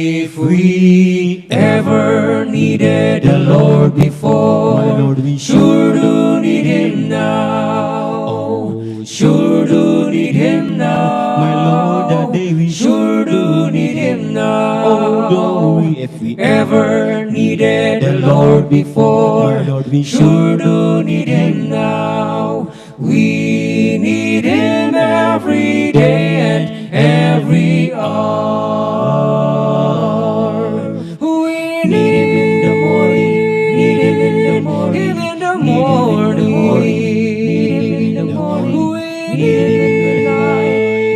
If we ever needed the Lord before, my Lord, we sure do need Him now. Sure do need Him now. My Lord, that day we sure do need Him now. Oh, glory, if we ever needed the Lord before, my Lord, we sure do need Him now. We need Him every day and every hour. We need Him in the morning, need Him in the morning, Him in the morning, need Him in the morning, we need Him in the night,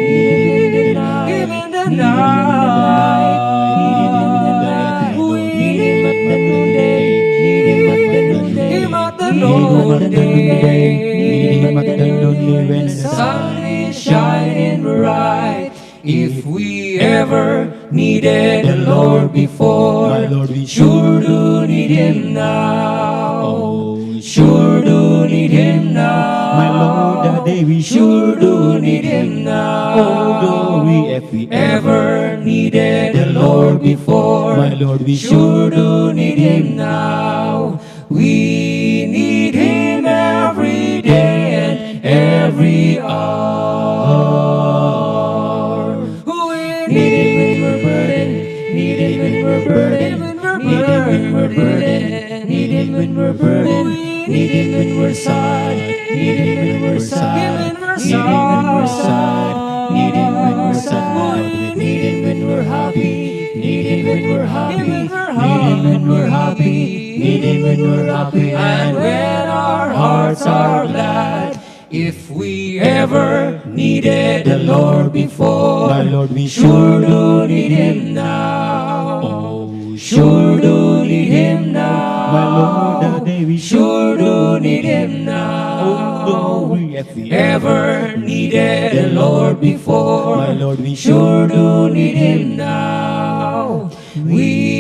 need Him in the night, Him in the night, need Him in the night. We need Him at the noonday, need Him at the noonday, Him at the noonday, need Him at the noonday when the sun is shining bright. If we ever needed the Lord before, my Lord, we sure do need Him now. Sure do need Him now. my Lord, that day we Sure do need Him now. Oh, glory, if we ever needed the Lord before, my Lord, we sure do need Him now. We need Him every day and every hour. We need Him when we're burdened, need Him when we're burdened, need Him when we're burdened, need Him when we're burdened, need Him when we're sad, need Him when we're sad, need Him when we're sad, need Him when we're sad, need Him when we're happy, need Him when we're happy, need Him when we're happy, need Him when we're happy, and when our hearts are glad. If we ever needed the Lord before, my Lord, we sure do need Him now. Sure do need Him now. my Lord, that day we Sure do need Him now. Oh, glory, if we Ever needed the Lord before, my Lord, we sure do need Him now. We